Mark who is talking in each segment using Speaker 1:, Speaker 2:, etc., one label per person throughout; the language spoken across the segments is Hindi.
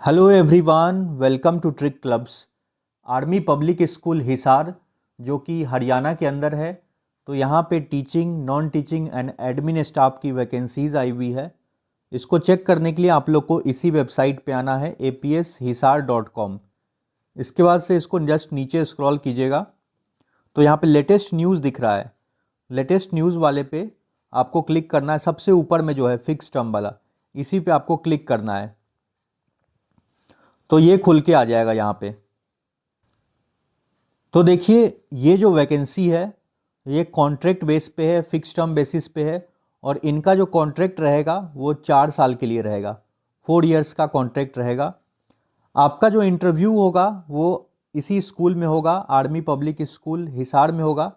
Speaker 1: Hello everyone, welcome to trick clubs. Army public school Hisar जो कि हरियाणा के अंदर है, तो यहाँ पे teaching, non teaching and admin staff की वैकेंसीज़ आई हुई है। इसको चेक करने के लिए आप लोग को इसी वेबसाइट पे आना है apshisar.com। इसके बाद से इसको जस्ट नीचे स्क्रॉल कीजिएगा तो यहाँ पे लेटेस्ट न्यूज़ दिख रहा है। लेटेस्ट न्यूज़ वाले पे आपको क्लिक करना है। सबसे ऊपर में जो है फिक्स टर्म वाला, इसी पे आपको क्लिक करना है तो ये खुल के आ जाएगा यहाँ पे। तो देखिए, ये जो वैकेंसी है ये कॉन्ट्रैक्ट बेस पे है, फिक्स टर्म बेसिस पे है, और इनका जो कॉन्ट्रैक्ट रहेगा वो 4 साल के लिए रहेगा। 4 इयर्स का कॉन्ट्रैक्ट रहेगा। आपका जो इंटरव्यू होगा वो इसी स्कूल में होगा, आर्मी पब्लिक स्कूल हिसार में होगा।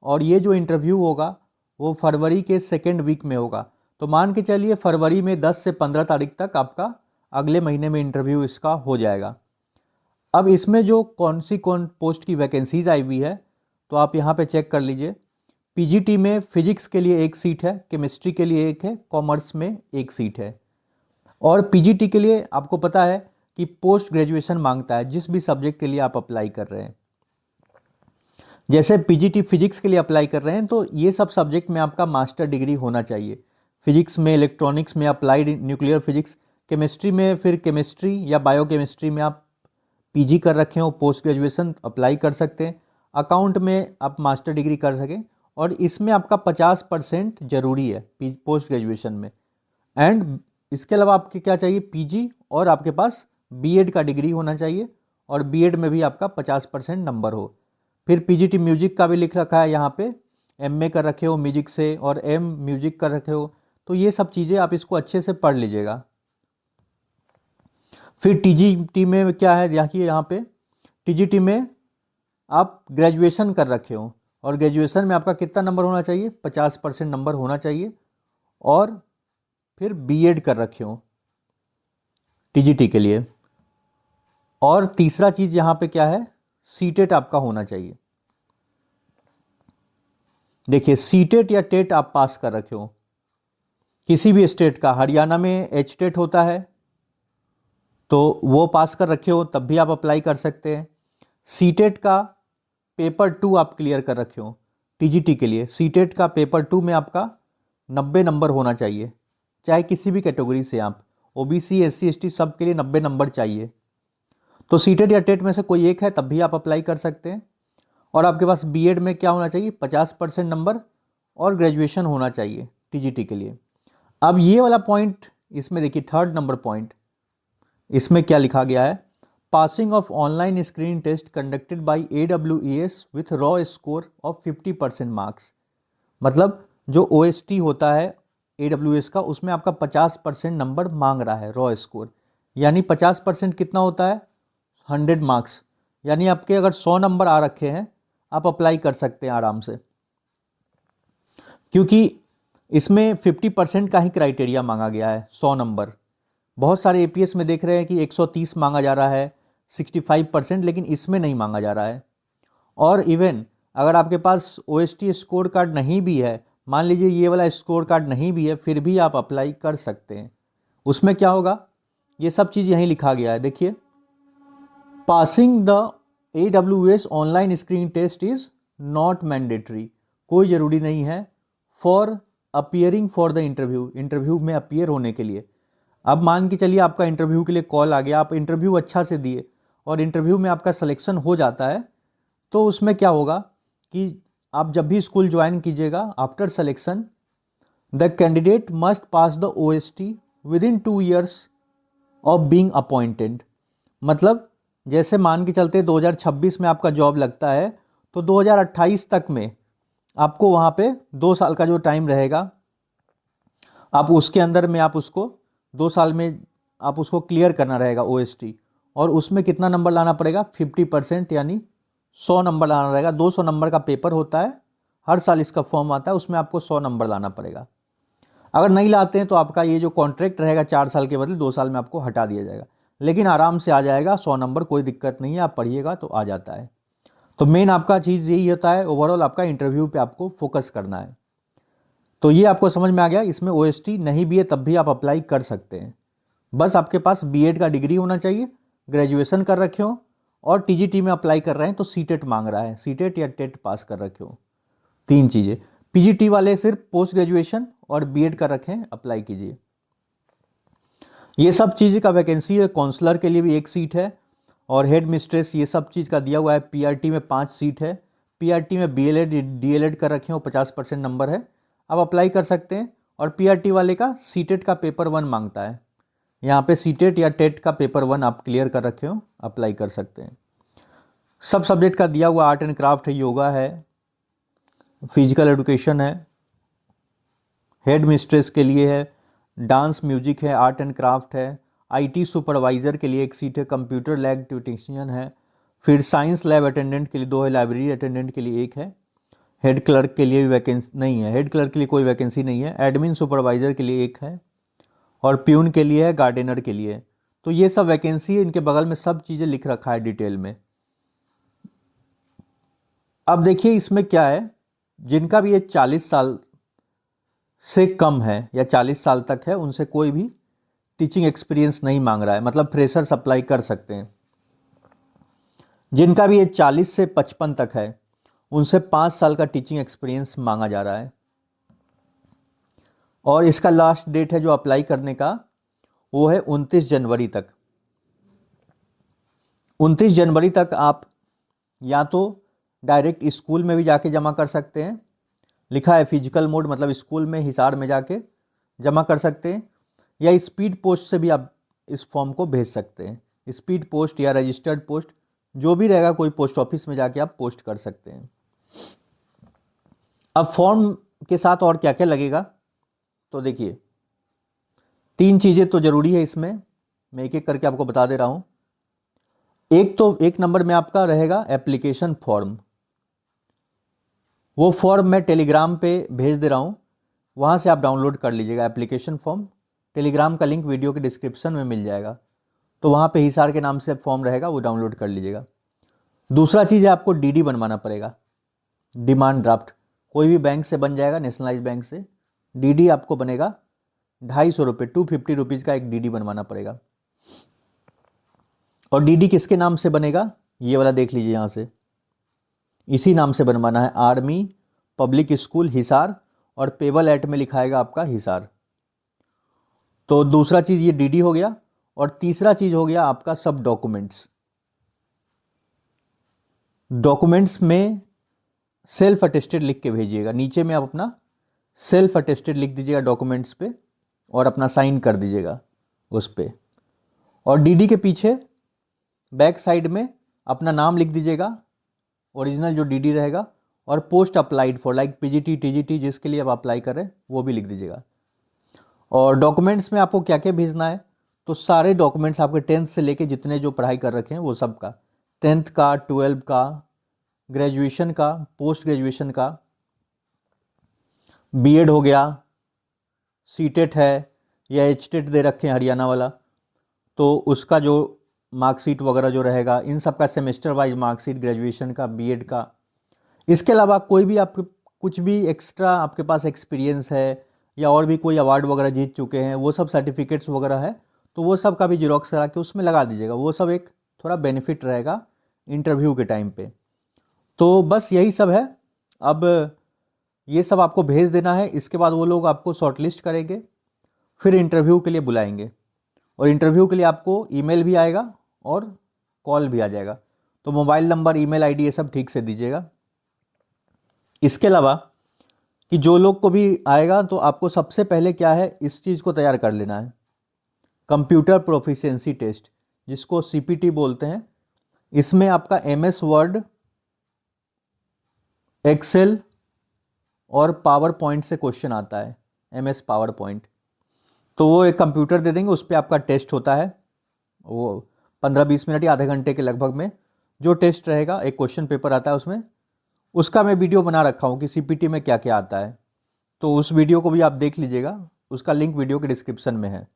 Speaker 1: और ये जो इंटरव्यू होगा वो फरवरी के सेकेंड वीक में होगा। तो मान के चलिए फरवरी में 10 से 15 तारीख तक आपका अगले महीने में इंटरव्यू इसका हो जाएगा। अब इसमें जो कौन पोस्ट की वैकेंसीज आई हुई है तो आप यहाँ पे चेक कर लीजिए। पीजीटी में फिजिक्स के लिए एक सीट है, केमिस्ट्री के लिए एक है, कॉमर्स में एक सीट है। और पीजीटी के लिए आपको पता है कि पोस्ट ग्रेजुएशन मांगता है जिस भी सब्जेक्ट के लिए आप अप्लाई कर रहे हैं। जैसे पीजीटी फिजिक्स के लिए अप्लाई कर रहे हैं तो ये सब सब्जेक्ट में आपका मास्टर डिग्री होना चाहिए। फिजिक्स में, इलेक्ट्रॉनिक्स में अप्लाइड न्यूक्लियर फिजिक्स, केमिस्ट्री में फिर केमिस्ट्री या बायोकेमिस्ट्री में आप पीजी कर रखे हो, पोस्ट ग्रेजुएशन अप्लाई कर सकते हैं। अकाउंट में आप मास्टर डिग्री कर सकें, और इसमें आपका 50% ज़रूरी है पोस्ट ग्रेजुएशन में। एंड इसके अलावा आपके क्या चाहिए, पीजी, और आपके पास बीएड का डिग्री होना चाहिए, और बीएड में भी आपका 50% नंबर हो। फिर पीजीटी म्यूजिक का भी लिख रखा है यहाँ पे, एमए कर रखे हो म्यूजिक से और एम म्यूजिक कर रखे हो। तो ये सब चीज़ें आप इसको अच्छे से पढ़ लीजिएगा। फिर टीजीटी में क्या है, देखिए यहाँ पे टीजीटी में आप ग्रेजुएशन कर रखे हो, और ग्रेजुएशन में आपका कितना नंबर होना चाहिए, 50% नंबर होना चाहिए। और फिर बीएड कर रखे हो टीजीटी के लिए। और तीसरा चीज़ यहाँ पे क्या है, सीटेट आपका होना चाहिए। देखिए, सीटेट या टेट आप पास कर रखे हो किसी भी स्टेट का। हरियाणा में एचटेट होता है तो वो पास कर रखे हो तब भी आप अप्लाई कर सकते हैं। सीटेट का पेपर 2 आप क्लियर कर रखे हो टीजीटी के लिए। सीटेट का पेपर 2 में आपका 90 नंबर होना चाहिए, चाहे किसी भी कैटेगरी से आप, ओबीसी, एससी, एसटी, सब के लिए 90 नंबर चाहिए। तो सीटेट या टेट में से कोई एक है तब भी आप अप्लाई कर सकते हैं। और आपके पास बीएड में क्या होना चाहिए, 50% नंबर, और ग्रेजुएशन होना चाहिए टीजीटी के लिए। अब ये वाला पॉइंट इसमें देखिए, थर्ड नंबर पॉइंट, इसमें क्या लिखा गया है, passing of online screen test conducted by AWES with raw score of 50% marks. मतलब जो OST होता है AWS का, उसमें आपका 50% नंबर मांग रहा है रॉ स्कोर। यानी 50% कितना होता है, 100 मार्क्स। यानी आपके अगर 100 नंबर आ रखे हैं आप अप्लाई कर सकते हैं आराम से, क्योंकि इसमें 50% का ही क्राइटेरिया मांगा गया है, 100 नंबर। बहुत सारे एपीएस में देख रहे हैं कि 130 मांगा जा रहा है, 65%, लेकिन इसमें नहीं मांगा जा रहा है। और इवन अगर आपके पास OST स्कोर कार्ड नहीं भी है, मान लीजिए ये वाला स्कोर कार्ड नहीं भी है, फिर भी आप अप्लाई कर सकते हैं। उसमें क्या होगा, ये सब चीज़ यहीं लिखा गया है। देखिए, passing the AWS online screen test is not mandatory, कोई ज़रूरी नहीं है, for appearing for the interview, interview में अपियर होने के लिए। अब मान के चलिए आपका इंटरव्यू के लिए कॉल आ गया, आप इंटरव्यू अच्छा से दिए और इंटरव्यू में आपका सिलेक्शन हो जाता है, तो उसमें क्या होगा कि आप जब भी स्कूल ज्वाइन कीजिएगा, after selection the candidate must pass the OST with in 2 years of being appointed. मतलब जैसे मान के चलते 2026 में आपका जॉब लगता है, तो 2028 तक में आपको वहाँ पे 2 साल का जो टाइम रहेगा, आप उसके अंदर में आप उसको 2 साल में आप उसको क्लियर करना रहेगा OST। और उसमें कितना नंबर लाना पड़ेगा, 50%, यानी 100 नंबर लाना रहेगा। 200 नंबर का पेपर होता है, हर साल इसका फॉर्म आता है, उसमें आपको 100 नंबर लाना पड़ेगा। अगर नहीं लाते हैं तो आपका ये जो कॉन्ट्रैक्ट रहेगा 4 साल के बदले 2 साल में आपको हटा दिया जाएगा। लेकिन आराम से आ जाएगा 100 नंबर, कोई दिक्कत नहीं है, आप पढ़िएगा तो आ जाता है। तो मेन आपका चीज़ यही होता है, ओवरऑल आपका इंटरव्यू पे आपको फोकस करना है। तो ये आपको समझ में आ गया। इसमें OST नहीं भी है तब भी आप अप्लाई कर सकते हैं। बस आपके पास बीएड का डिग्री होना चाहिए, ग्रेजुएशन कर रखे हो, और टीजीटी में अप्लाई कर रहे हैं तो सीटेट मांग रहा है, सीटेट या टेट पास कर रखे हो। 3 चीज़ें। पीजीटी वाले सिर्फ पोस्ट ग्रेजुएशन और बीएड कर रखे हैं, अप्लाई कीजिए। ये सब चीज़ का वैकेंसी है। काउंसलर के लिए भी 1 सीट है, और हेड मिस्ट्रेस ये सब चीज़ का दिया हुआ है। पीआरटी में 5 सीट है। पीआरटी में बीएलएड डीएलएड कर रखे हो, 50% नंबर है, आप अप्लाई कर सकते हैं। और पीआरटी वाले का सीटेट का पेपर 1 मांगता है, यहाँ पे सीटेट या टेट का पेपर 1 आप क्लियर कर रखे हो, अप्लाई कर सकते हैं। सब सब्जेक्ट का दिया हुआ, आर्ट एंड क्राफ्ट है, योगा है, फिजिकल एजुकेशन है, हेड मिस्ट्रेस के लिए है, डांस म्यूजिक है, आर्ट एंड क्राफ्ट है, आईटी सुपरवाइज़र के लिए 1 सीट है, कंप्यूटर लैब टेक्नीशियन है, फिर साइंस लैब अटेंडेंट के लिए 2 है, लाइब्रेरी अटेंडेंट के लिए 1 है, हेड क्लर्क के लिए वैकेंसी नहीं है, हेड क्लर्क के लिए कोई वैकेंसी नहीं है, एडमिन सुपरवाइज़र के लिए 1 है, और प्यून के लिए है, गार्डनर के लिए। तो ये सब वैकेंसी है, इनके बगल में सब चीज़ें लिख रखा है डिटेल में। अब देखिए इसमें क्या है, जिनका भी ये 40 साल से कम है या 40 साल तक है, उनसे कोई भी टीचिंग एक्सपीरियंस नहीं मांग रहा है, मतलब फ्रेशर्स अप्लाई कर सकते हैं। जिनका भी ये 40 से 55 तक है, उनसे 5 साल का टीचिंग एक्सपीरियंस मांगा जा रहा है। और इसका लास्ट डेट है जो अप्लाई करने का, वो है 29 जनवरी तक। 29 जनवरी तक आप या तो डायरेक्ट स्कूल में भी जाके जमा कर सकते हैं, लिखा है फिजिकल मोड, मतलब स्कूल में हिसार में जाके जमा कर सकते हैं, या स्पीड पोस्ट से भी आप इस फॉर्म को भेज सकते हैं। स्पीड पोस्ट या रजिस्टर्ड पोस्ट जो भी रहेगा, कोई पोस्ट ऑफिस में जाके आप पोस्ट कर सकते हैं। अब फॉर्म के साथ और क्या क्या लगेगा, तो देखिए 3 चीज़ें तो ज़रूरी है इसमें, मैं एक एक करके आपको बता दे रहा हूँ। एक नंबर में आपका रहेगा एप्लीकेशन फॉर्म। वो फॉर्म मैं टेलीग्राम पे भेज दे रहा हूँ, वहाँ से आप डाउनलोड कर लीजिएगा एप्लीकेशन फॉर्म। टेलीग्राम का लिंक वीडियो के डिस्क्रिप्शन में मिल जाएगा, तो वहाँ पे हिसार के नाम से फॉर्म रहेगा, वो डाउनलोड कर लीजिएगा। दूसरा चीज़ है, आपको डीडी बनवाना पड़ेगा, डिमांड ड्राफ्ट। कोई भी बैंक से बन जाएगा, नेशनलाइज बैंक से। डीडी आपको बनेगा 250 रुपये, 250 रुपीज़ का एक डीडी बनवाना पड़ेगा। और डीडी किसके नाम से बनेगा, ये वाला देख लीजिए यहाँ से, इसी नाम से बनवाना है, आर्मी पब्लिक स्कूल हिसार, और पेबल एक्ट में लिखाएगा आपका हिसार। तो दूसरा चीज़ ये डीडी हो गया। और तीसरा चीज़ हो गया आपका सब डॉक्यूमेंट्स। डॉक्यूमेंट्स में सेल्फ अटेस्टेड लिख के भेजिएगा, नीचे में आप अपना सेल्फ अटेस्टेड लिख दीजिएगा डॉक्यूमेंट्स पे, और अपना साइन कर दीजिएगा उस पर। और डीडी के पीछे बैक साइड में अपना नाम लिख दीजिएगा, ओरिजिनल जो डीडी रहेगा, और post applied for, like PGT TGT जिसके लिए आप अप्लाई करें वो भी लिख दीजिएगा। और डॉक्यूमेंट्स में आपको क्या क्या भेजना है, तो सारे डॉक्यूमेंट्स आपके 10th से लेके जितने जो पढ़ाई कर रखे हैं वो सब का, 10th का, 12 का, ग्रेजुएशन का, पोस्ट ग्रेजुएशन का, बीएड हो गया, सीटेट है या एचटेट दे रखे हैं हरियाणा वाला, तो उसका जो मार्कशीट वगैरह जो रहेगा, इन सब का सेमेस्टर वाइज मार्कशीट, ग्रेजुएशन का, बीएड का। इसके अलावा कोई भी आप कुछ भी एक्स्ट्रा आपके पास एक्सपीरियंस है, या और भी कोई अवार्ड वगैरह जीत चुके हैं, वो सब सर्टिफिकेट्स वगैरह है, तो वो सब का भी जीरोक्स करा के उसमें लगा दीजिएगा। वो सब एक थोड़ा बेनिफिट रहेगा इंटरव्यू के टाइम पे। तो बस यही सब है। अब ये सब आपको भेज देना है, इसके बाद वो लोग आपको शॉर्टलिस्ट करेंगे, फिर इंटरव्यू के लिए बुलाएंगे। और इंटरव्यू के लिए आपको ईमेल भी आएगा और कॉल भी आ जाएगा। तो मोबाइल नंबर, ईमेल आईडी ये सब ठीक से दीजिएगा। इसके अलावा कि जो लोग को भी आएगा, तो आपको सबसे पहले क्या है, इस चीज़ को तैयार कर लेना है, कंप्यूटर प्रोफिशिएंसी टेस्ट, जिसको सीपीटी बोलते हैं। इसमें आपका एमएस वर्ड, एक्सेल और पावर पॉइंट से क्वेश्चन आता है, एमएस पावर पॉइंट। तो वो एक कंप्यूटर दे देंगे, उस पर आपका टेस्ट होता है, वो 15-20 मिनट या आधे घंटे के लगभग में जो टेस्ट रहेगा, एक क्वेश्चन पेपर आता है उसमें। उसका मैं वीडियो बना रखा हूँ कि सीपीटी में क्या क्या आता है, तो उस वीडियो को भी आप देख लीजिएगा, उसका लिंक वीडियो के डिस्क्रिप्शन में है।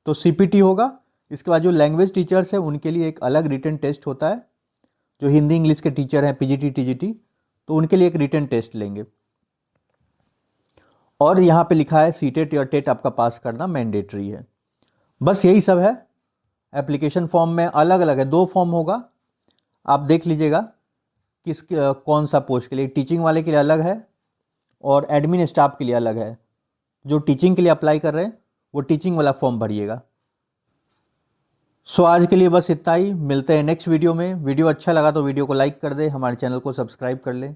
Speaker 1: तो सीपीटी होगा। इसके बाद जो लैंग्वेज टीचर्स हैं उनके लिए एक अलग रिटन टेस्ट होता है, जो हिंदी इंग्लिश के टीचर हैं, पीजीटी टीजीटी, तो उनके लिए एक रिटन टेस्ट लेंगे। और यहाँ पे लिखा है सीटेट या टेट आपका पास करना मैंडेटरी है। बस यही सब है। एप्लीकेशन फॉर्म में अलग अलग है, 2 फॉर्म होगा, आप देख लीजिएगा किस कौन सा पोस्ट के लिए। टीचिंग वाले के लिए अलग है और एडमिन स्टाफ के लिए अलग है। जो टीचिंग के लिए अप्लाई कर रहे हैं वो टीचिंग वाला फॉर्म भरिएगा। सो आज के लिए बस इतना ही, मिलते हैं नेक्स्ट वीडियो में। वीडियो अच्छा लगा तो वीडियो को लाइक कर दे, हमारे चैनल को सब्सक्राइब कर ले।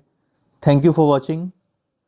Speaker 1: Thank you for watching.